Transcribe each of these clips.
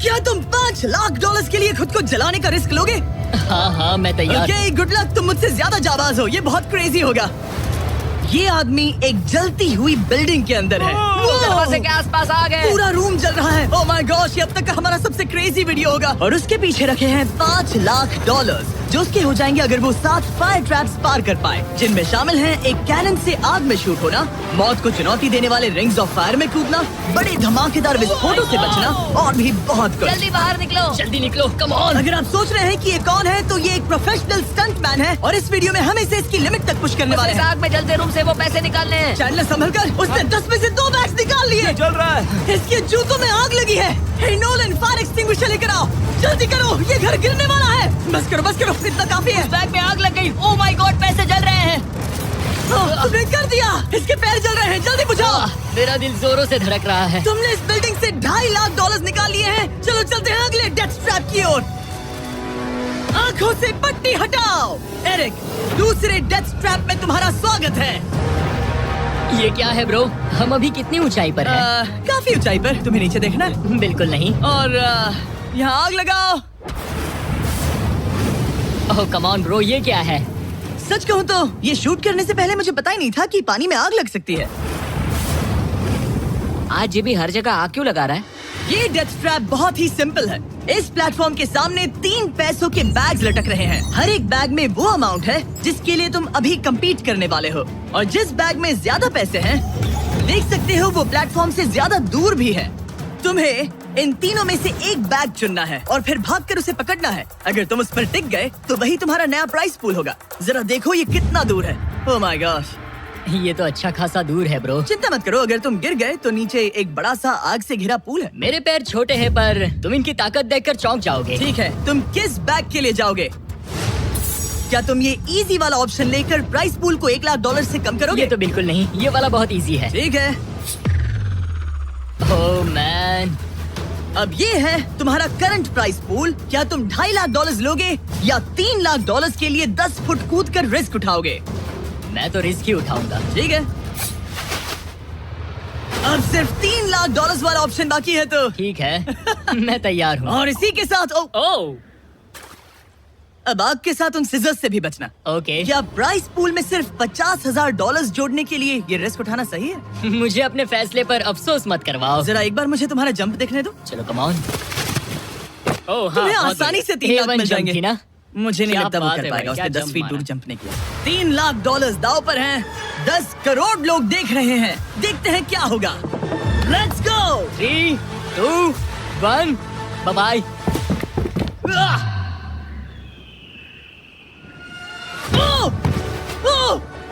क्या तुम $5 लाख के लिए खुद को जलाने का रिस्क लोगे? हाँ मैं तैयार। Okay, good luck. तुम मुझसे ज्यादा जाबाज हो, ये बहुत क्रेजी होगा। ये आदमी एक जलती हुई बिल्डिंग के अंदर है। दरवाजे के आसपास आ गए। पूरा रूम जल रहा है। ओह माय गॉश, ये अब तक का हमारा सबसे क्रेजी वीडियो होगा। और उसके पीछे रखे हैं $5 लाख, जो उसके हो जाएंगे अगर वो 7 फायर ट्रैप्स पार कर पाए, जिनमें शामिल हैं एक कैनन से आग में शूट होना, मौत को चुनौती देने वाले रिंग्स ऑफ फायर में कूदना, बड़े धमाकेदार विस्फोटों से बचना और भी बहुत कुछ। जल्दी बाहर निकलो, जल्दी निकलो, कम ऑन। अगर आप सोच रहे हैं कि ये कौन है, तो ये एक प्रोफेशनल स्टंटमैन है और इस वीडियो में हम इसे इसकी लिमिट तक पुश करने वाले हैं। आग में जलते रूम से वो पैसे निकालने हैं। चैंडलर संभल कर, उसने 10 में से 2 बैग्स निकाल लिए। चल रहा है। इसके जूतों में आग लगी है। हे नोलन, फायर एक्सटिंग्विशर लेकर आओ, जल्दी करो, ये घर गिरने वाला है। बस करो, इतना काफी है। बैग में आग लग गई। ओह माय गॉड, पैसे जल रहे हैं। तुमने कर दिया, इसके पैर जल रहे हैं, जल्दी बुझाओ। मेरा दिल जोरों से धड़क रहा है। तुमने इस बिल्डिंग से $2.5 लाख निकाल लिए हैं। चलो चलते हैं अगले डेथ ट्रैप की ओर। आंखों से पट्टी हटाओ। एरिक, दूसरे डेथ ट्रैप में तुम्हारा स्वागत है। ये क्या है ब्रो? हम अभी कितनी ऊंचाई पर हैं? काफी ऊंचाई पर। तुम्हें नीचे देखना है? बिल्कुल नहीं। और यहाँ आग लगाओ। ओह कम ऑन ब्रो, ये क्या है? सच कहूँ तो ये शूट करने से पहले मुझे पता ही नहीं था कि पानी में आग लग सकती है। आज ये भी हर जगह आग क्यों लगा रहा है? ये डेथ ट्रैप बहुत ही सिंपल है। इस प्लेटफॉर्म के सामने 3 पैसों के बैग्स लटक रहे हैं। हर एक बैग में वो अमाउंट है जिसके लिए तुम अभी कम्पीट करने वाले हो, और जिस बैग में ज्यादा पैसे हैं, देख सकते हो वो प्लेटफॉर्म से ज्यादा दूर भी है। तुम्हें इन तीनों में से एक बैग चुनना है और फिर भागकर उसे पकड़ना है। अगर तुम उस पर टिक गए तो वही तुम्हारा नया प्राइस पूल होगा। जरा देखो ये कितना दूर है। ओह माय गॉश, ये तो अच्छा खासा दूर है ब्रो। चिंता मत करो, अगर तुम गिर गए तो नीचे एक बड़ा सा आग से घिरा पूल है। मेरे पैर छोटे हैं पर तुम इनकी ताकत देखकर चौंक जाओगे। ठीक है, तुम किस बैग के लिए जाओगे? क्या तुम ये इजी वाला ऑप्शन लेकर प्राइस पूल को $1 लाख से कम करोगे? ये तो बिल्कुल नहीं, ये वाला बहुत इजी है। ठीक है, ओह मैन, अब ये है तुम्हारा करंट प्राइस पूल। क्या तुम $2.5 लाख लोगे या $3 लाख के लिए 10 फुट कूद कर रिस्क उठाओगे? मैं तो रिस्क ही उठाऊंगा। ठीक है, अब सिर्फ $3 लाख वाला ऑप्शन बाकी है तो ठीक है मैं तैयार हूँ। और इसी के साथ ओह अब आग के साथ उन सिजर्स से भी बचना। ओके। क्या प्राइस पूल में सिर्फ $50,000 जोड़ने के लिए ये रिस्क उठाना सही है? मुझे अपने फैसले पर अफसोस मत करवाओ। जरा एक बार मुझे तुम्हारा जंप देखने दो। चलो कम ऑन। ओह हाँ, तुम्हें बहुत आसानी बढ़िया। से 3 लाख A1 मिल जंप जाएंगे थी ना? मुझे नहीं क्या लगता वो बात कर है पाएगा। भाई, उसने क्या 10 फीट जंप दूर मारा। जंप नहीं किया। $3 लाख दाव पर हैं। 10 करोड़ लोग देख रहे हैं। देखते हैं क्या होगा। Let's go. 3, 2, 1, bye bye.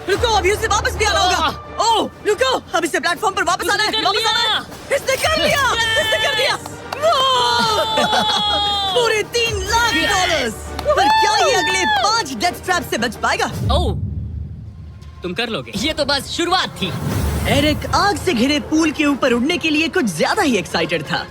रुको, अभी उसे वापस भी आना होगा। ओह रुको, अब इसे प्लेटफॉर्म पर वापस आना है। उसने कर वापस आना है। इसने कर लिया, इसने कर दिया। पूरे $3 लाख। पर क्या ये अगले 5 डेथ ट्रैप से बच पाएगा? ओह तुम कर लोगे। ये तो बस शुरुआत थी। एरिक आग से घिरे पूल के ऊपर उड़ने के लिए कुछ ज्यादा ही एक्साइटेड था।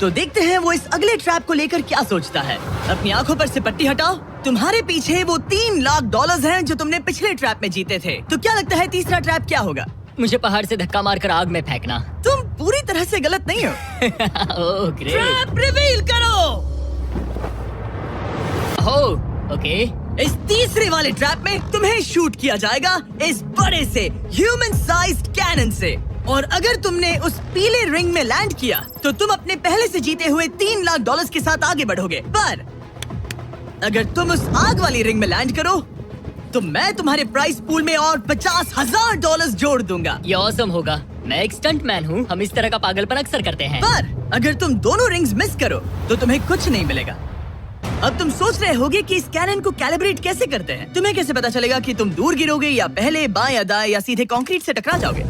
तो देखते हैं वो इस अगले ट्रैप को लेकर क्या सोचता है। अपनी आंखों पर से पट्टी हटाओ। तुम्हारे पीछे वो $3 लाख हैं जो तुमने पिछले ट्रैप में जीते थे। तो क्या लगता है तीसरा ट्रैप क्या होगा? मुझे पहाड़ से धक्का मारकर आग में फेंकना। तुम पूरी तरह से गलत नहीं हो। Oh great. ट्रैप रिवील करो। Oh okay. इस तीसरे वाले ट्रैप में तुम्हें शूट किया जाएगा इस बड़े से ह्यूमन साइज्ड कैनन से, और अगर तुमने उस पीले रिंग में लैंड किया तो तुम अपने पहले से जीते हुए $3 लाख के साथ आगे बढ़ोगे। पर अगर तुम उस आग वाली रिंग में लैंड करो तो मैं तुम्हारे प्राइस पूल में और $50,000 जोड़ दूंगा। ये ऑसम होगा। मैं एक स्टंट मैन हूँ, हम इस तरह का पागलपन अक्सर करते हैं। पर अगर तुम दोनों रिंग्स मिस करो तो तुम्हें कुछ नहीं मिलेगा। अब तुम सोच रहे होगे कि इस कैनन को कैलिब्रेट कैसे करते हैं। तुम्हें कैसे पता चलेगा कि तुम दूर गिरोगे या पहले, बाएं या दाएं, या सीधे कंक्रीट से टकरा जाओगे?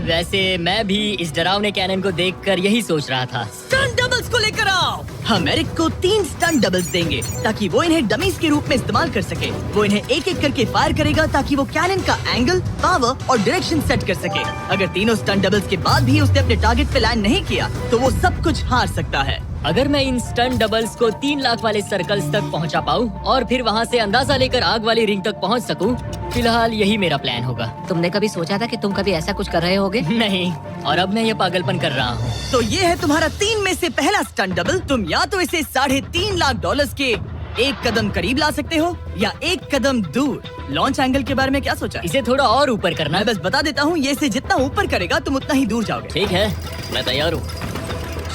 वैसे मैं भी इस डरावने कैनन को देखकर यही सोच रहा था। स्टंट डबल्स को लेकर आओ। हम एरिक को 3 स्टंट डबल्स देंगे ताकि वो इन्हें डमीज के रूप में इस्तेमाल कर सके। वो इन्हें एक एक करके फायर करेगा ताकि वो कैनन का एंगल, पावर और डायरेक्शन सेट कर सके। अगर तीनों स्टंट डबल्स के बाद भी उसने अपने टारगेट पे लैंड नहीं किया तो वो सब कुछ हार सकता है। अगर मैं इन स्टंट डबल्स को 3 लाख वाले सर्कल्स तक पहुंचा पाऊं और फिर वहां से अंदाजा लेकर आग वाली रिंग तक पहुंच सकूं, फिलहाल यही मेरा प्लान होगा। तुमने कभी सोचा था कि तुम कभी ऐसा कुछ कर रहे होगे? नहीं, और अब मैं ये पागलपन कर रहा हूँ। तो ये है तुम्हारा 3 में से पहला स्टंट डबल। तुम या तो इसे $3.5 लाख के एक कदम करीब ला सकते हो या एक कदम दूर। लॉन्च एंगल के बारे में क्या सोचा है? इसे थोड़ा और ऊपर करना मैं है। बस बता देता हूँ, ये इसे जितना ऊपर करेगा तुम उतना ही दूर जाओगे। ठीक है, मैं तैयार हूँ।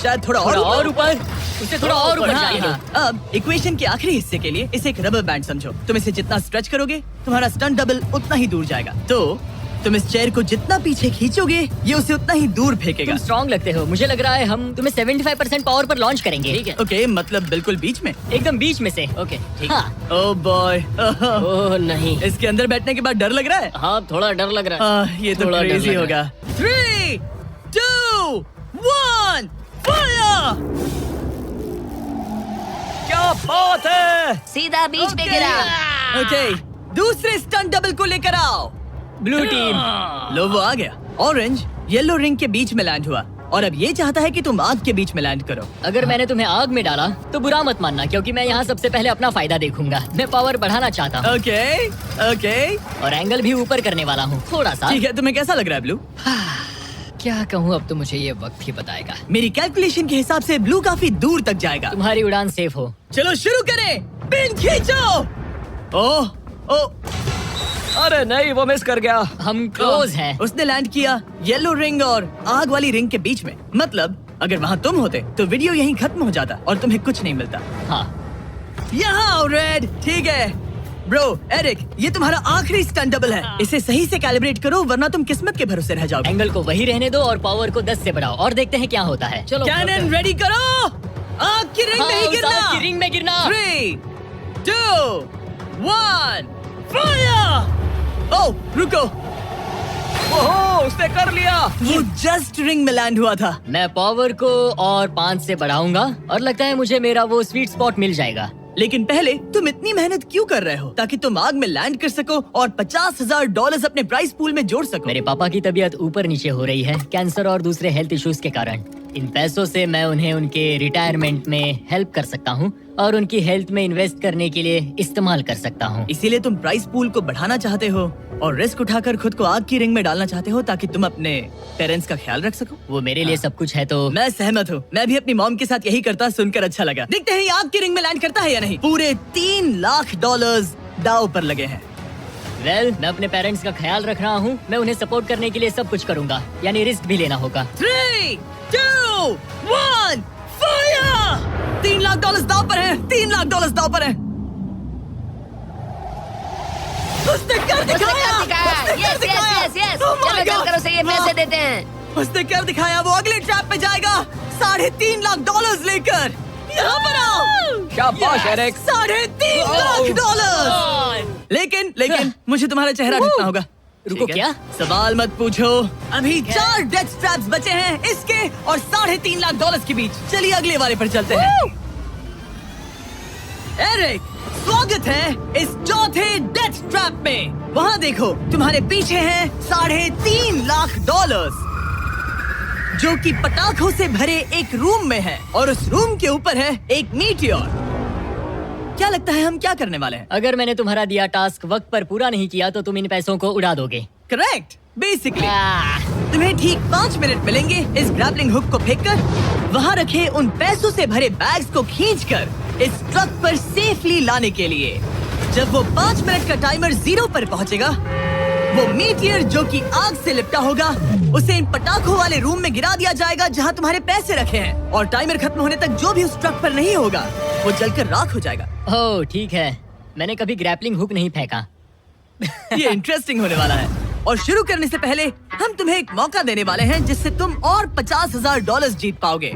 शायद थोड़ा और ऊपर, उसे थोड़ा और ऊपर हाँ, जाने दो। हाँ। अब इक्वेशन के आखिरी हिस्से के लिए इसे एक रबर बैंड समझो। तुम इसे जितना स्ट्रेच करोगे तुम्हारा स्टंट डबल उतना ही दूर जाएगा। तो तुम इस चेयर को जितना पीछे खींचोगे ये उसे उतना ही दूर फेंकेगा। तुम स्ट्रॉन्ग लगते हो। मुझे लग रहा है हम तुम्हें 75% पावर पर लॉन्च करेंगे। ठीक है, ओके, मतलब बिल्कुल बीच में। एकदम बीच में से। ओके, ठीक है। हाँ। ओह बॉय, ओह नहीं, इसके अंदर बैठने के बाद डर लग रहा है। हाँ थोड़ा डर लग रहा है। ये तो थोड़ा डर क्रेजी लग रहा होगा। 3, 2, 1, फायर! क्या बात है! सीधा बीच में गिरा। ओके, दूसरे स्टंट डबल को लेकर आओ। Blue team. लो वो आ गया। ऑरेंज येलो रिंग के बीच में लैंड हुआ और अब ये चाहता है कि तुम आग के बीच में लैंड करो। अगर मैंने तुम्हें आग में डाला तो बुरा मत मानना, क्योंकि मैं यहाँ सबसे पहले अपना फायदा देखूंगा। मैं पावर बढ़ाना चाहता हूँ ओके, ओके, और एंगल भी ऊपर करने वाला हूँ थोड़ा सा। ठीक है। तुम्हें कैसा लग रहा है ब्लू? क्या कहूँ, अब तो मुझे ये वक्त ही बताएगा। मेरी कैलकुलेशन के हिसाब से ब्लू काफी दूर तक जाएगा। तुम्हारी उड़ान सेफ हो। चलो शुरू करें। पिन खींचो। ओह, ओह, अरे नहीं, वो मिस कर गया। हम क्लोज हैं। उसने लैंड किया येलो रिंग और आग वाली रिंग के बीच में। मतलब अगर वहाँ तुम होते तो वीडियो यहीं खत्म हो जाता और तुम्हें कुछ नहीं मिलता। हाँ, यहाँ रेड। ठीक है ब्रो। एरिक, ये तुम्हारा आखिरी स्टंट डबल है। इसे सही से कैलिब्रेट करो वरना तुम किस्मत के भरोसे रह जाओगे। एंगल को वही रहने दो और पावर को 10 से बढ़ाओ और देखते हैं क्या होता है। चलो कैनन रेडी करो। आग की रिंग में ही उस गिरना। आग की रिंग में गिरना। 3, 2, 1, फायर! ओह, रुको। ओहो, उसने कर लिया। वो जस्ट रिंग में लैंड हुआ था। मैं पावर को और 5 से बढ़ाऊंगा और लगता है मुझे मेरा वो स्वीट स्पॉट मिल जाएगा। लेकिन पहले तुम इतनी मेहनत क्यों कर रहे हो? ताकि तुम आग में लैंड कर सको और $50,000 अपने प्राइस पूल में जोड़ सको। मेरे पापा की तबीयत ऊपर नीचे हो रही है, कैंसर और दूसरे हेल्थ इश्यूज के कारण। इन पैसों से मैं उन्हें उनके रिटायरमेंट में हेल्प कर सकता हूँ और उनकी हेल्थ में इन्वेस्ट करने के लिए इस्तेमाल कर सकता हूँ। इसीलिए तुम प्राइस पूल को बढ़ाना चाहते हो और रिस्क उठाकर खुद को आग की रिंग में डालना चाहते हो ताकि तुम अपने पेरेंट्स का ख्याल रख सको। वो मेरे लिए सब कुछ है तो मैं सहमत हूँ। मैं भी अपनी मॉम के साथ यही करता, सुनकर अच्छा लगा। देखते हैं ये आग की रिंग में लैंड करता है या नहीं। पूरे $3 लाख दांव पर लगे हैं। मैं अपने पेरेंट्स का ख्याल रख रहा हूँ। मैं उन्हें सपोर्ट करने के लिए सब कुछ करूंगा, यानी रिस्क भी लेना होगा। 3, 2, 1, फायर! $3 लाख दांव पर है। $3 लाख दांव पर है। उसने कर दिखाया। Yes yes yes. चलो चलकर उसे ये पैसे देते हैं। उसने कर दिखाया। वो अगले ट्रैप पे जाएगा $3.5 लाख लेकर। यहाँ पर आओ। शाबाश एरिक। $3.5 लाख। लेकिन मुझे तुम्हारा चेहरा ढूंढना होगा। रुको, ठीक है? क्या? सवाल मत पूछो। अभी 4 डेथ ट्रैप्स बचे हैं इसके और $3.5 लाख के बीच। चलिए अगले वाले पर चलते हैं। एरिक, स्वागत है इस चौथे डेथ ट्रैप में। वहाँ देखो, तुम्हारे पीछे हैं $3.5 लाख जो कि पटाखों से भरे एक रूम में है और उस रूम के ऊपर है एक मीटियोर। क्या लगता है हम क्या करने वाले हैं? अगर मैंने तुम्हारा दिया टास्क वक्त पर पूरा नहीं किया तो तुम इन पैसों को उड़ा दोगे। करेक्ट। बेसिकली आह, तुम्हें ठीक 5 मिनट मिलेंगे इस ग्रैपलिंग हुक को फेंककर वहाँ रखे उन पैसों से भरे बैग्स को खींचकर इस ट्रक पर सेफली लाने के लिए। जब वो 5 मिनट का टाइमर 0 पर पहुँचेगा, वो मीटियर जो कि आग से लिपटा होगा उसे इन पटाखों वाले रूम में गिरा दिया जाएगा जहाँ तुम्हारे पैसे रखे हैं। और टाइमर खत्म होने तक जो भी उस ट्रक पर नहीं होगा वो जलकर राख हो जाएगा। ओह ठीक है, मैंने कभी ग्रैपलिंग हुक नहीं फेंका। ये इंटरेस्टिंग होने वाला है। और शुरू करने से पहले हम तुम्हें एक मौका देने वाले हैं जिससे तुम और $50,000 जीत पाओगे।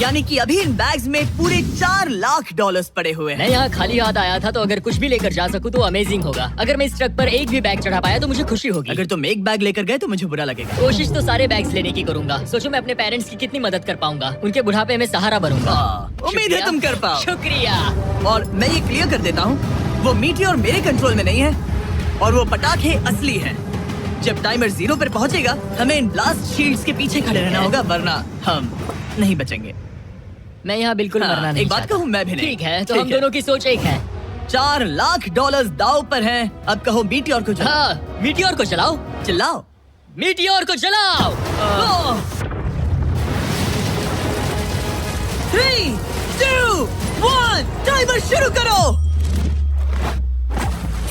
यानी कि अभी इन बैग्स में पूरे $4 लाख पड़े हुए हैं। मैं यहाँ खाली हाथ आया था, तो अगर कुछ भी लेकर जा सकूँ तो अमेजिंग होगा। अगर मैं इस ट्रक पर एक भी बैग चढ़ा पाया तो मुझे खुशी होगी। अगर तुम एक बैग लेकर गए तो मुझे बुरा लगेगा। कोशिश तो सारे बैग्स लेने की करूंगा। सोचो मैं अपने पेरेंट्स की कितनी मदद कर पाऊंगा। उनके बुढ़ापे में सहारा बनूंगा। उम्मीद है शुक्रिया। तुम कर पाओ। शुक्रिया। और मैं ये क्लियर कर देता हूँ, वो मीटियोर मेरे कंट्रोल में नहीं है और वो पटाखे असली हैं। जब टाइमर 0 पर पहुंचेगा हमें इन ब्लास्ट शील्ड्स के पीछे खड़े रहना होगा वरना हम नहीं बचेंगे। मैं यहाँ बिल्कुल हाँ, मरना नहीं एक बात चाहता। कहूँ, मैं भी नहीं। ठीक है, तो ठीक हम है। दोनों की सोच एक है। $4 लाख दाव पर हैं। अब कहो मीटियोर को चलाओ। हाँ, मीटियोर को चलाओ। चिल्लाओ। मीटियोर को चलाओ। 3, 2, 1 टाइमर शुरू करो।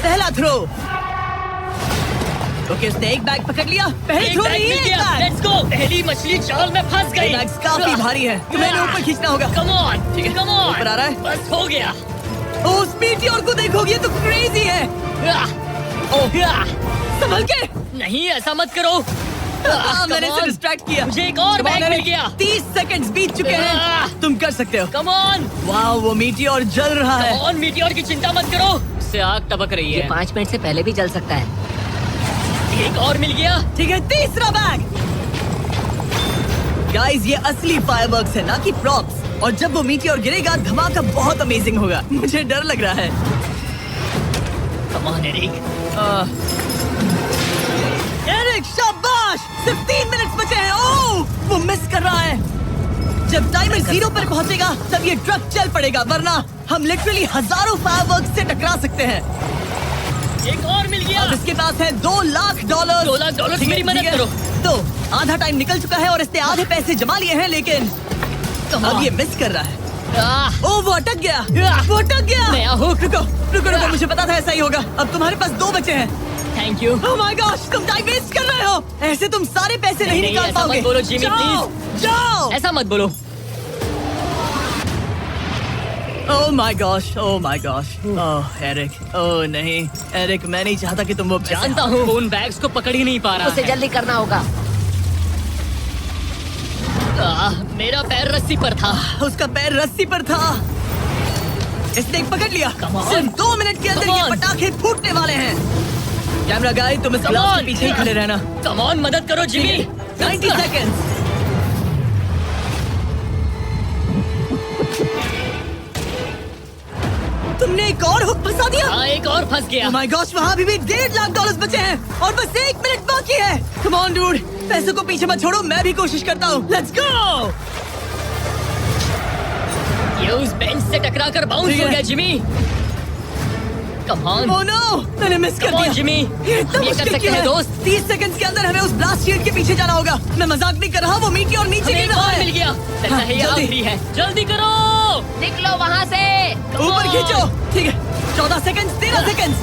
पहला थ्रो। ओके, उसने एक बैग पकड़ लिया। पहले थ्रो में एक बैग। Let's go. पहली मछली जाल में फंस गई। बैग्स काफी भारी है, तुम्हें ऊपर खींचना होगा। कम ऑन, ठीक है, कम ऑन। ऊपर आ रहा है। बस हो गया। उस मीटियोर को देखोगे, ये तो क्रेजी है। संभल के। नहीं, ऐसा मत करो। मैंने इसे डिस्ट्रैक्ट किया। मुझे एक और बैग मिल गया। 30 सेकंड्स बीत चुके हैं। तुम कर सकते हो। Come on. वाह, वो मीटियोर जल रहा है। कम ऑन, मीटियोर की चिंता मत करो। इससे आग टपक रही ये है। 5 मिनट से पहले भी जल सकता है। एक और मिल गया। ठीक है, तीसरा बैग। गाइस, ये असली फायरवर्क्स है, ना कि प्रॉप्स। और जब वो मीटियोर गिरेगा, धमाका बहुत अमेजिंग होगा। मुझे डर लग रहा है। Come on Eric. एरिक, शाबाश। सिर्फ 3 मिनट बचे हैं। ओह, वो मिस कर रहा है। जब टाइमर 0 पर पहुंचेगा, तब ये ट्रक चल पड़ेगा, वरना हम लिटरली हजारों फायरवर्क्स से टकरा सकते हैं। एक और मिल गया। अब इसके पास है $2 लाख। $2 लाख, ठीक है, मेरी मदद ठीक है। करो। तो आधा टाइम निकल चुका है और इसने आधे पैसे जमा लिए हैं, लेकिन अब ये मिस कर रहा है। ओह, वो अटक गया। वो अटक गया। नया हुक। रुको रुको रुको, मुझे पता था ऐसा ही होगा। अब तुम्हारे पास 2 बचे हैं। Thank you. Oh my gosh, तुम टाइम वेस्ट कर रहे हो। ऐसे तुम सारे पैसे नहीं निकाल ऐसा पाओगे। मत बोलो जिमी, जाओ, प्लीज। जाओ। ऐसा मत बोलो। Oh my gosh, oh my gosh. Oh Eric, oh नहीं एरिक, मैं नहीं चाहता कि तुम वो पैसे जानता हूँ उन बैग्स को पकड़ ही नहीं पा रहा उसे है। जल्दी करना होगा। मेरा पैर रस्सी पर था। उसका पैर रस्सी पर था। इसने एक पकड़ लिया। Come on. सिर्फ 2 मिनट के अंदर Come ये on. पटाखे फूटने वाले हैं। कैमरा गाय, तुम इस Come ग्लास on. के पीछे ही खड़े रहना। कम ऑन, मदद करो जिमी। 90 सेकेंड्स। तुमने एक और हुक फंसा दिया। हाँ, एक और फंस गया। Oh my gosh, वहाँ अभी भी $1.5 लाख बचे हैं और बस 1 मिनट बाकी है। Come on, dude, पैसों को पीछे मत छोड़ो, मैं भी कोशिश करता हूँ। Let's go! ये उस बेंच से टकरा कर बाउंस ठीक हो है। गया Jimmy. Come on. Oh no, मैंने मिस कर Come on, दिया। जिमी। ये इतना हम ये कर मुश्किल सकते क्यों हैं, है? दोस्त। 30 सेकंड्स के अंदर हमें उस ब्लास्ट शील्ड के पीछे जाना होगा। मैं मजाक नहीं कर रहा, वो मीटी और नीचे हमें गिर एक रहा और है। मिल गया। लगता है ये जल्दी। आखिरी है। जल्दी करो। निकलो वहाँ से। Come ऊपर on. खींचो। ठीक है, 14 सेकंड्स, 13 सेकंड्स।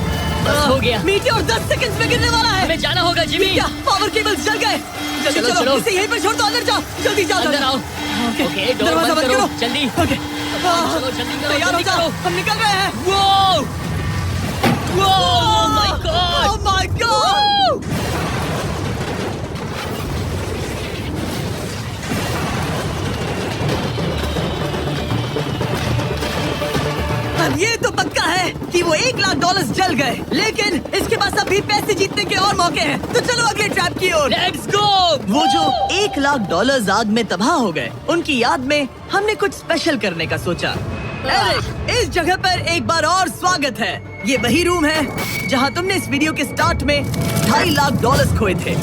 बस हो गया। मीटी और 10 सेकंड्स में गिरने वाला है। हमें जाना होगा जिमी। क्या पावर केबल्स जल गए? जल्दी चलो, चलो, चलो। इसे यहीं पर छोड़ दो, अंदर जाओ। जल्दी जाओ, अंदर आओ। ओके, ओके, डोर दरवाजा बंद बंद करो। करो। जल्दी। ओके, चलो, जल्दी करो, तैयार हो जल्दी जाओ, करो। हम निकल रहे हैं। Whoa! Oh my God! Oh my God! अब ये तो पक्का है कि वो $1 लाख जल गए, लेकिन इसके पास अभी पैसे जीतने के और मौके हैं। तो चलो अगले ट्रैप की ओर। Let's go! वो जो $1 लाख आग में तबाह हो गए, उनकी याद में हमने कुछ स्पेशल करने का सोचा। एरिक, इस जगह पर एक बार और स्वागत है। ये वही रूम है जहाँ तुमने इस वीडियो के स्टार्ट में $2.5 लाख खोए थे।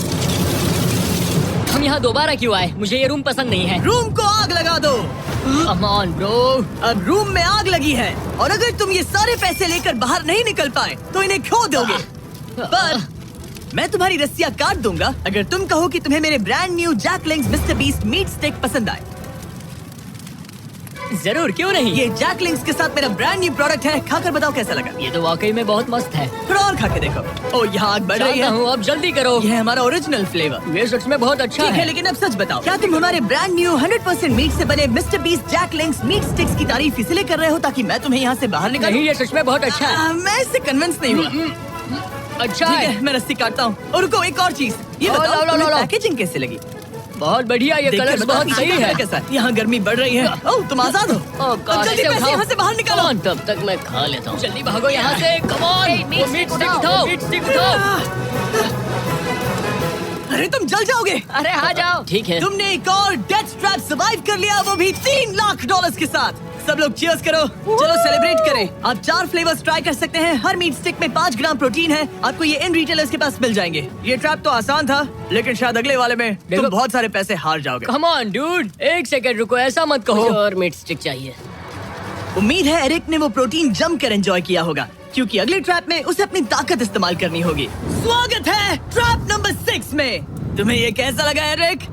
हम यहाँ दोबारा क्यों आए? मुझे ये रूम पसंद नहीं है। रूम को आग लगा दो। Come on, bro. अब रूम में आग लगी है और अगर तुम ये सारे पैसे लेकर बाहर नहीं निकल पाए तो इन्हें खो दोगे। पर मैं तुम्हारी रस्सियाँ काट दूंगा अगर तुम कहो कि तुम्हें मेरे brand new Jack Link's Mister Beast meat stick पसंद आए। जरूर, क्यों नहीं? ये जैकलिंग्स के साथ मेरा ब्रांड न्यू प्रोडक्ट है, खाकर बताओ कैसा लगा। ये तो वाकई में बहुत मस्त है। थोड़ा और खा के देखो। ओ, यहाँ आग बढ़ रही जानता है। हूँ, अब जल्दी करो। ये है हमारा ओरिजिनल फ्लेवर। ये सच में बहुत अच्छा ठीक है, है। लेकिन अब सच बताओ, क्या तुम हमारे ब्रांड न्यू 100% मीट से बने मिस्टर बीस्ट जैकलिंग्स मीट स्टिक्स की तारीफ इसलिए कर रहे हो ताकि मैं तुम्हें यहाँ से बाहर निकालूं? नहीं, ये सच में बहुत अच्छा है। मैं इससे कन्विंस नहीं हुआ। अच्छा ठीक है। है, मैं रस्सी काटता हूँ। और रुको, एक और चीज, ये लो, बताओ लो, लो, तुम्हें लो। पैकेजिंग कैसे लगी? बहुत बढ़िया, ये देखकर कलर्स बताओ बहुत पीछे सही कैमरा है। कैसा है? यहाँ गर्मी बढ़ रही है। ओह, तुम आजाद हो। God, अब जल्दी इसे पैसे उठाओ। यहाँ से बाहर निकालो। Come on, तब तक मैं खा लेता हूँ। जल्दी भागो यहाँ से। Come on, मीट वो स्टिक मीट स्टिक उठाओ, उठाओ। मीट मीट स्टिक उठाओ। अरे तुम जल जाओगे। अरे आ जाओ। ठीक है। तुमने एक और डेथ ट्रैप सर्वाइव कर लिया, वो भी $3 लाख के साथ। सब लोग चीयर्स करो। चलो सेलिब्रेट करें। आप 4 फ्लेवर्स ट्राई कर सकते हैं। हर मीट स्टिक में 5 ग्राम प्रोटीन है। आपको ये इन रिटेलर्स के पास मिल जाएंगे। ये ट्रैप तो आसान था, लेकिन शायद अगले वाले में तुम देखो। बहुत सारे पैसे हार जाओगे। Come on, dude. एक सेकंड रुको, ऐसा मत कहो। मुझे और मीट स्टिक चाहिए। उम्मीद है एरिक ने वो प्रोटीन जमकर एंजॉय किया होगा, क्योंकि अगले ट्रैप में उसे अपनी ताकत इस्तेमाल करनी होगी। स्वागत है ट्रैप नंबर 6 में। तुम्हें ये कैसा लगा एरिक?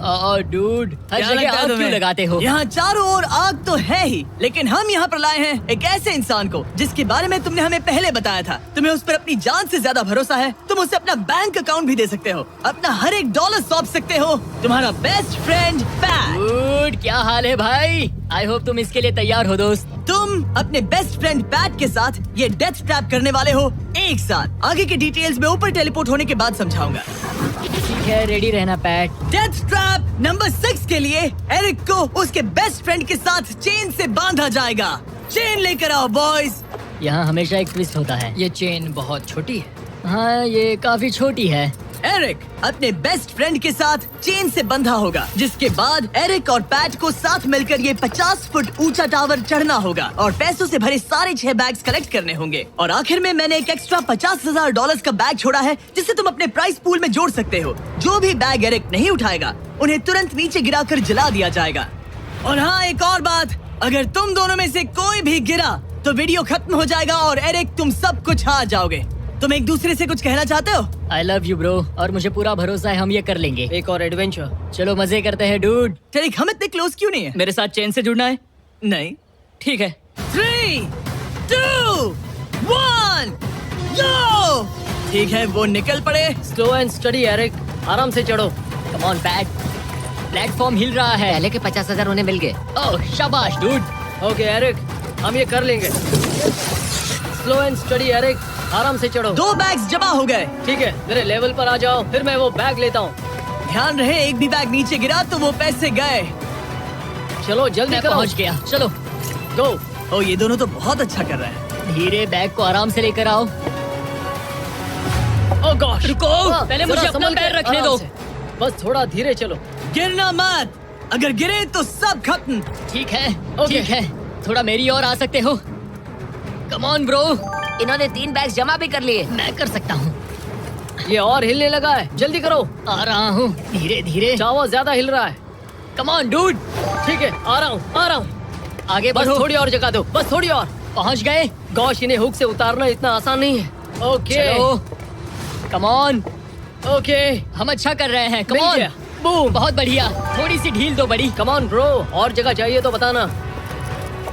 डूड, हर क्या जगह लगता है आग क्यों तुम्हें? लगाते हो? यहाँ चारों ओर आग तो है ही, लेकिन हम यहाँ पर लाए हैं एक ऐसे इंसान को जिसके बारे में तुमने हमें पहले बताया था। तुम्हें उस पर अपनी जान से ज्यादा भरोसा है। तुम उसे अपना बैंक अकाउंट भी दे सकते हो, अपना हर एक डॉलर सौंप सकते हो। तुम्हारा बेस्ट फ्रेंड पैट। डूड, क्या हाल है भाई? आई होप तुम इसके लिए तैयार हो दोस्त। तुम अपने बेस्ट फ्रेंड पैट के साथ ये डेथ ट्रैप करने वाले हो एक साथ। आगे की डिटेल्स में ऊपर टेलीपोर्ट होने के बाद समझाऊंगा। ठीक है, रेडी रहना पैट। डेथ ट्रैप नंबर 6 के लिए एरिक को उसके बेस्ट फ्रेंड के साथ चेन से बांधा जाएगा। चेन लेकर आओ बॉयज। यहाँ हमेशा एक ट्विस्ट होता है। ये चेन बहुत छोटी है। हाँ, ये काफी छोटी है। एरिक अपने बेस्ट फ्रेंड के साथ चेन से बंधा होगा, जिसके बाद एरिक और पैट को साथ मिलकर ये 50 फुट ऊंचा टावर चढ़ना होगा और पैसों से भरे सारे 6 बैग्स कलेक्ट करने होंगे। और आखिर में मैंने एक एक्स्ट्रा $50,000 का बैग छोड़ा है, जिसे तुम अपने प्राइस पूल में जोड़ सकते हो। जो भी बैग एरिक नहीं उठाएगा, उन्हें तुरंत नीचे गिराकर जला दिया जाएगा। और हाँ, एक और बात, अगर तुम दोनों में से कोई भी गिरा तो वीडियो खत्म हो जाएगा और एरिक तुम सब कुछ हार जाओगे। तुम एक दूसरे से कुछ कहना चाहते हो? आई लव यू ब्रो, और मुझे पूरा भरोसा है हम ये कर लेंगे। एक और एडवेंचर। चलो मजे करते हैं डूड। एरिक, हम इतने क्लोज क्यों नहीं है? मेरे साथ चेन से जुड़ना है। नहीं। ठीक है। 3, 2, 1, go! ठीक है, वो निकल पड़े। स्लो एंड स्टडी एरिक, आराम से चढ़ो। कम ऑन पैट, प्लेटफॉर्म हिल रहा है। पहले के 50,000 उन्हें मिल गए। ओह शाबाश डूड। ओके एरिक, हम ये कर लेंगे। स्लो एंड स्टडी एरिक, आराम से चढ़ो। 2 बैग्स जमा हो गए। ठीक है, मेरे लेवल पर आ जाओ, फिर मैं वो बैग लेता हूँ। ध्यान रहे, एक भी बैग नीचे गिरा तो वो पैसे गए। चलो जल्दी मैं करो। पहुंच गया, चलो। गो। ओ, ये दोनों तो बहुत अच्छा कर रहे हैं। धीरे, बैग को आराम से लेकर आओ। ओह गॉश, रुको, पहले मुझे जरा अपना संभल के, पैर रखने आराम दो। से। बस थोड़ा धीरे चलो। गिरना मत, अगर गिरे तो सब खत्म। ठीक है, ओके। ठीक है, थोड़ा मेरी ओर आ सकते हो? कम ऑन ब्रो, इन्होंने 3 बैग जमा भी कर लिए। मैं कर सकता हूँ। ये और हिलने लगा है, जल्दी करो। आ रहा हूँ, धीरे धीरे। चावा ज्यादा हिल रहा है। कम ऑन डूड, ठीक है, आ रहा हूँ, आ रहा हूँ। आगे बस बढ़ो। थोड़ी और जगह दो, बस थोड़ी और। पहुँच गए। गॉश, इन्हें हुक से उतारना इतना आसान नहीं है। ओके चलो, कम ऑन, ओके, हम अच्छा कर रहे हैं। कम मिल ऑन, गया। बूम। बहुत बढ़िया। थोड़ी सी ढील दो बड़ी। कम ऑन ब्रो, और जगह चाहिए तो बताना।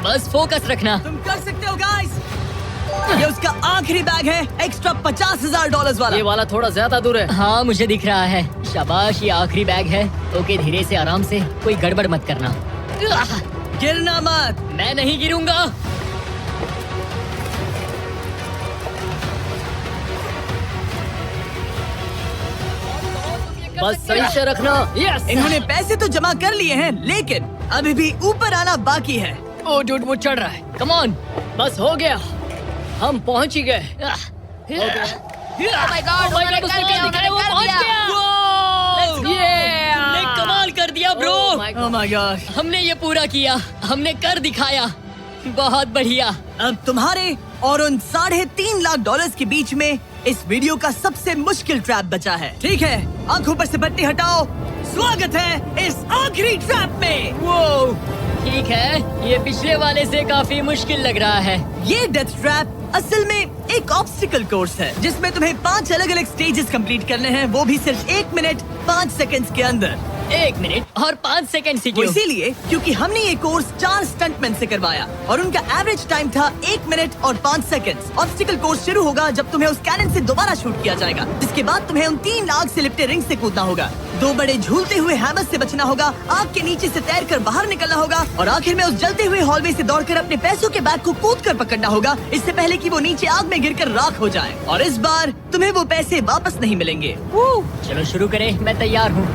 बस फोकस रखना। तुम कर सकते हो गाइस। ये उसका आखिरी बैग है, एक्स्ट्रा $50,000 वाला। ये वाला थोड़ा ज्यादा दूर है। हाँ, मुझे दिख रहा है। शाबाश, ये आखिरी बैग है। ओके, धीरे से, आराम से, कोई गड़बड़ मत करना। गिरना मत। मैं नहीं गिरूंगा। बस सही से रखना। यस। इन्होंने पैसे तो जमा कर लिए हैं, लेकिन अभी भी ऊपर आना बाकी है। ओ डूड, वो चढ़ रहा है। Come on. बस हो गया, हम पहुंच ही गए। Oh my God, उसने क्या दिखाया, वो पहुंच गया। Yeah! हमने कमाल कर दिया bro. Oh my Oh my God! हमने ये पूरा किया, हमने कर दिखाया। बहुत बढ़िया। अब तुम्हारे और उन $3.5 लाख के बीच में इस वीडियो का सबसे मुश्किल ट्रैप बचा है। ठीक है, आंखों पर से पट्टी हटाओ। स्वागत है इस आखिरी ट्रैप में। वो ठीक है, ये पिछले वाले से काफी मुश्किल लग रहा है। ये डेथ ट्रैप असल में एक ऑब्स्टिकल कोर्स है, जिसमें तुम्हें 5 अलग-अलग स्टेजेस कंप्लीट करने हैं, वो भी सिर्फ 1 मिनट 5 सेकंड्स के अंदर। 1 मिनट और 5 सेकंड से वो क्यों? इसीलिए क्योंकि हमने ये कोर्स 4 स्टंटमैन से करवाया और उनका एवरेज टाइम था 1 मिनट और 5 सेकंड्स। ऑब्स्टिकल कोर्स शुरू होगा जब तुम्हें उस कैनन से दोबारा शूट किया जाएगा, जिसके बाद तुम्हें उन 3 आग से लिपटे रिंग से कूदना होगा, 2 बड़े झूलते हुए हैमर से बचना होगा, आग के नीचे से तैरकर बाहर निकलना होगा और आखिर में उस जलते हुए हॉलवे से दौड़कर अपने पैसों के बैग को कूदकर पकड़ना होगा, इससे पहले कि वो नीचे आग में गिरकर राख हो जाए। और इस बार तुम्हें वो पैसे वापस नहीं मिलेंगे। चलो शुरू करें, मैं तैयार हूँ।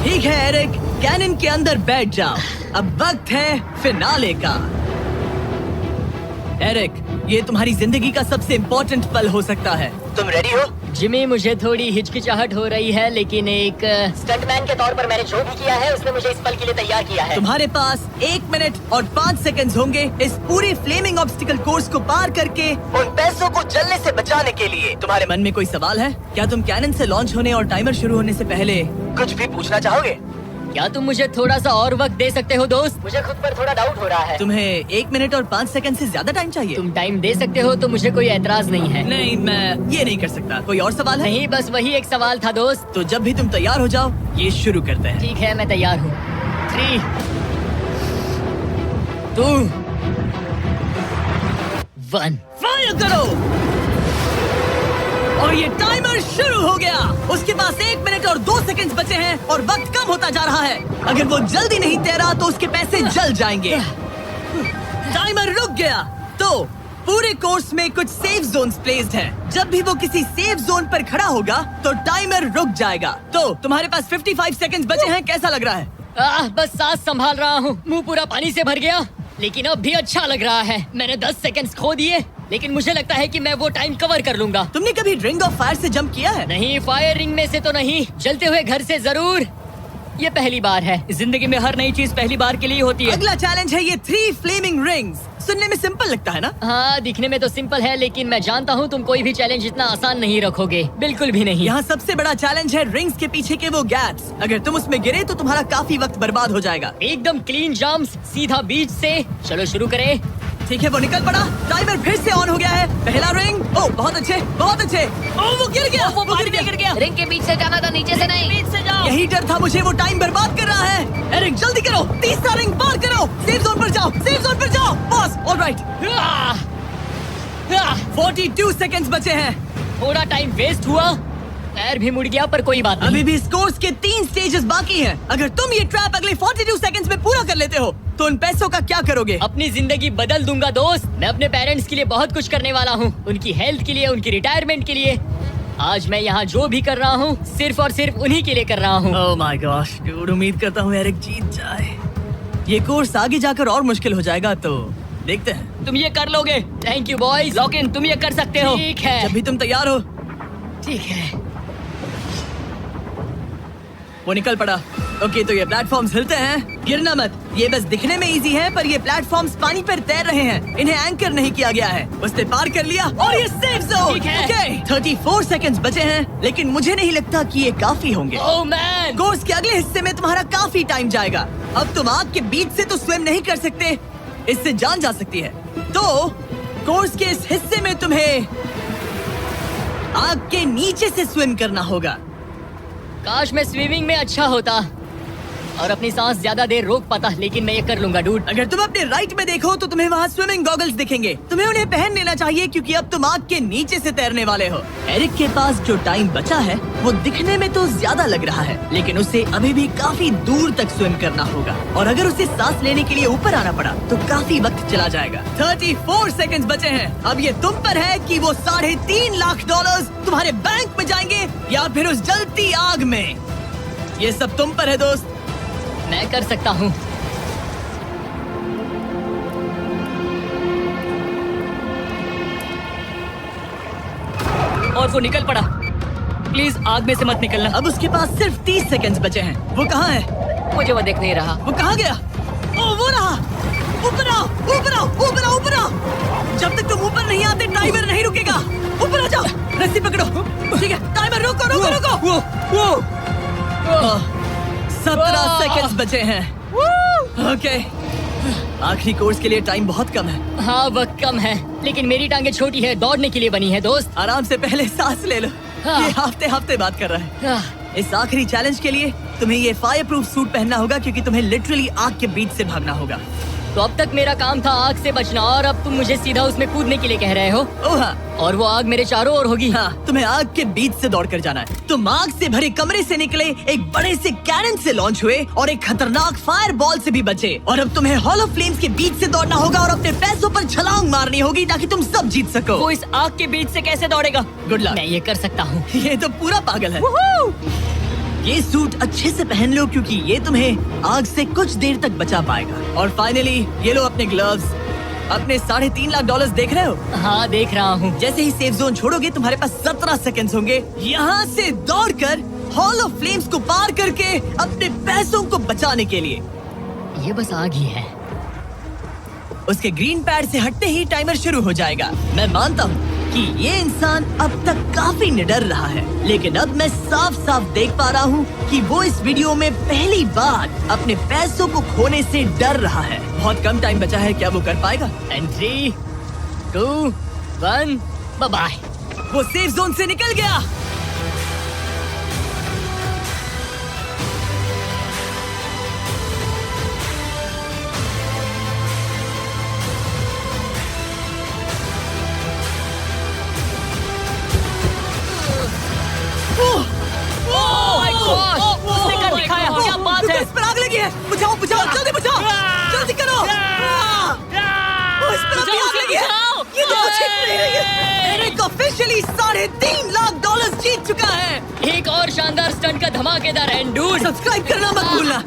ठीक है एरिक, कैनन के अंदर बैठ जाओ। अब वक्त है फिनाले का। एरिक, ये तुम्हारी जिंदगी का सबसे इम्पोर्टेंट पल हो सकता है। तुम रेडी हो? जिमी, मुझे थोड़ी हिचकिचाहट हो रही है, लेकिन एक स्टंटमैन के तौर पर मैंने जो भी किया है उसने मुझे इस पल के लिए तैयार किया है। तुम्हारे पास 1 मिनट और 5 सेकंड्स होंगे इस पूरे फ्लेमिंग ऑब्स्टिकल कोर्स को पार करके उन पैसों को जलने से बचाने के लिए। तुम्हारे मन में कोई सवाल है? क्या तुम कैनन से लॉन्च होने और टाइमर शुरू होने से पहले कुछ भी पूछना चाहोगे? क्या तुम मुझे थोड़ा सा और वक्त दे सकते हो दोस्त? मुझे खुद पर थोड़ा डाउट हो रहा है। तुम्हें 1 मिनट और 5 सेकंड से ज्यादा टाइम चाहिए? तुम टाइम दे सकते हो तो मुझे कोई एतराज नहीं है। नहीं, मैं ये नहीं कर सकता। कोई और सवाल है? नहीं, बस वही एक सवाल था दोस्त। तो जब भी तुम तैयार हो जाओ, ये शुरू करते हैं। ठीक है, मैं तैयार हूँ। 3, 2, 1। फायर करो। और ये टाइमर शुरू हो गया। उसके पास 1 मिनट और 2 सेकंड बचे हैं और वक्त कम होता जा रहा है। अगर वो जल्दी नहीं तैरा तो उसके पैसे जल जाएंगे। टाइमर रुक गया। तो पूरे कोर्स में कुछ सेफ जोन्स प्लेस्ड हैं। जब भी वो किसी सेफ जोन पर खड़ा होगा तो टाइमर रुक जाएगा। तो तुम्हारे पास 55 सेकंड बचे हैं। कैसा लग रहा है? बस सांस संभाल रहा हूँ। मुंह पूरा पानी से भर गया, लेकिन अब भी अच्छा लग रहा है। मैंने 10 सेकंड्स खो दिए, लेकिन मुझे लगता है कि मैं वो टाइम कवर कर लूंगा। तुमने कभी रिंग ऑफ फायर से जंप किया है? नहीं, फायर रिंग में से तो नहीं, जलते हुए घर से जरूर। ये पहली बार है। जिंदगी में हर नई चीज पहली बार के लिए होती है। अगला चैलेंज है ये 3 फ्लेमिंग रिंग्स। सुनने में सिंपल लगता है ना? हाँ, दिखने में तो सिंपल है, लेकिन मैं जानता हूँ तुम कोई भी चैलेंज इतना आसान नहीं रखोगे। बिल्कुल भी नहीं। यहाँ सबसे बड़ा चैलेंज है रिंग्स के पीछे के वो गैप्स। अगर तुम उसमें गिरे तो तुम्हारा काफी वक्त बर्बाद हो जाएगा। एकदम क्लीन जंप्स, सीधा बीच से। चलो शुरू करें। ठीक है, वो निकल पड़ा। टाइमर फिर से ऑन हो गया है। पहला रिंग। ओ, बहुत अच्छे, बहुत अच्छे। ओ, वो गिर गया। वो गिर गया। रिंग के बीच से जाना था, नीचे से नहीं। बीच से जाओ। यही डर था मुझे, वो टाइम बर्बाद कर रहा है। एरिक जल्दी करो, तीसरा रिंग पार करो। सेफ जोन पर जाओ, सेफ जोन पर जाओ। Boss, alright. 42 सेकंड्स बचे हैं। थोड़ा टाइम वेस्ट हुआ, पैर भी मुड़ गया, पर कोई बात नहीं। अभी भी इस कोर्स के 3 स्टेजेस बाकी हैं। अगर तुम ये ट्रैप अगले 42 सेकंड्स में पूरा कर लेते हो तो उन पैसों का क्या करोगे? अपनी जिंदगी बदल दूंगा दोस्त। मैं अपने पेरेंट्स के लिए बहुत कुछ करने वाला हूँ, उनकी हेल्थ के लिए, उनकी रिटायरमेंट के लिए। आज मैं यहाँ जो भी कर रहा हूँ सिर्फ और सिर्फ उन्हीं के लिए कर रहा हूँ। ओह माय गॉश डूड, उम्मीद करता हूँ एरिक जीत जाए। ये कोर्स आगे जाकर और मुश्किल हो जाएगा, तो देखते हैं। तुम ये कर लोगे। Thank you boys. Lock in, तुम ये कर सकते हो। ठीक है, जब भी तुम तैयार हो। ठीक है। वो निकल पड़ा। ओके, तो ये प्लेटफॉर्म्स हिलते हैं। गिरना मत। ये बस दिखने में इजी है, पर ये प्लेटफॉर्म्स पानी पर तैर रहे हैं। इन्हें एंकर नहीं किया गया है। उसने पार कर लिया और ये सेफ जोन। ठीक है। ओके, 34 सेकंड्स बचे हैं, लेकिन मुझे नहीं लगता कि ये काफी होंगे। ओह मैन, कोर्स के अगले हिस्से में तुम्हारा काफी टाइम जाएगा। अब तुम आग के बीच से तो स्विम नहीं कर सकते, इससे जान जा सकती है। तो कोर्स के इस हिस्से में तुम्हें आग के नीचे से स्विम करना होगा। काश मैं स्विमिंग में अच्छा होता और अपनी सांस ज्यादा देर रोक पाता, लेकिन मैं ये कर लूंगा डूड। अगर तुम अपने राइट में देखो तो तुम्हें वहाँ स्विमिंग गॉगल्स दिखेंगे। तुम्हें उन्हें पहन लेना चाहिए क्योंकि अब तुम आग के नीचे से तैरने वाले हो। एरिक के पास जो टाइम बचा है वो दिखने में तो ज्यादा लग रहा है, लेकिन उसे अभी भी काफी दूर तक स्विम करना होगा। और अगर उसे सांस लेने के लिए ऊपर आना पड़ा तो काफी वक्त चला जाएगा। 34 सेकंड्स बचे हैं। अब ये तुम पर है कि वो $3.5 लाख तुम्हारे बैंक में जाएंगे या फिर उस जलती आग में। ये सब तुम पर है दोस्त। मैं कर सकता हूँ। और वो निकल पड़ा। प्लीज आग में से मत निकलना। अब उसके पास सिर्फ 30 सेकंड्स बचे हैं। वो कहाँ है? मुझे वो देख नहीं रहा। वो कहाँ गया? ओ, वो रहा। ऊपर आओ, ऊपर आओ, ऊपर आओ, ऊपर आओ। जब तक तुम ऊपर नहीं आते टाइमर नहीं रुकेगा। ऊपर आ जाओ, रस्सी पकड़ो। ठीक है, टाइमर रुको, रुको, रुको। वो 17 सेकंड्स बचे हैं। ओके, आखिरी कोर्स के लिए टाइम बहुत कम है। हाँ, वक्त कम है, लेकिन मेरी टांगे छोटी है, दौड़ने के लिए बनी है दोस्त। आराम से पहले सांस ले लो। हाँ। ये हफ्ते हफ्ते बात कर रहा है। आह, इस आखिरी चैलेंज के लिए तुम्हें ये फायर प्रूफ सूट पहनना होगा क्योंकि तुम्हें लिटरली आग के बीच से भागना होगा। तो अब तक मेरा काम था आग से बचना, और अब तुम मुझे सीधा उसमें कूदने के लिए कह रहे हो। ओह हाँ, और वो आग मेरे चारों ओर होगी। हाँ, तुम्हें आग के बीच से दौड़ कर जाना है। तुम आग से भरे कमरे से निकले, एक बड़े से कैनन से लॉन्च हुए और एक खतरनाक फायर बॉल से भी बचे। और अब तुम्हें हॉलो फ्लेम्स के बीच से दौड़ना होगा और अपने पैसों पर छलांग मारनी होगी ताकि तुम सब जीत सको। वो इस आग के बीच से कैसे दौड़ेगा? Good luck. मैं ये कर सकता हूँ। ये तो पूरा पागल है। ये सूट अच्छे से पहन लो क्योंकि ये तुम्हें आग से कुछ देर तक बचा पाएगा। और फाइनली ये लो अपने ग्लव्स। अपने $3.5 लाख देख रहे हो? हाँ, देख रहा हूँ। जैसे ही सेफ जोन छोड़ोगे तुम्हारे पास 17 सेकंड्स होंगे यहाँ से दौड़कर हॉलो फ्लेम्स को पार करके अपने पैसों को बचाने के लिए। ये बस आग ही है। उसके ग्रीन पैड से हटते ही टाइमर शुरू हो जाएगा। मैं मानता हूँ कि ये इंसान अब तक काफी निडर रहा है, लेकिन अब मैं साफ साफ देख पा रहा हूँ कि वो इस वीडियो में पहली बार अपने पैसों को खोने से डर रहा है। बहुत कम टाइम बचा है, क्या वो कर पाएगा? And 3, 2, 1, bye bye. वो सेफ जोन से निकल गया। उसने कर दिखाया, क्या बात है? इस पर आग लगी है। बुझाओ बुझाओ, जल्दी बुझाओ, जल्दी करो। इस पर अभी आग लगी है। ये तो कुछ हिट नहीं रही है। एरिक ऑफिशियली $3.5 लाख जीत चुका है। एक और शानदार स्टंट का धमाकेदार एंड डूड। सब्सक्राइब करना मत भूलना।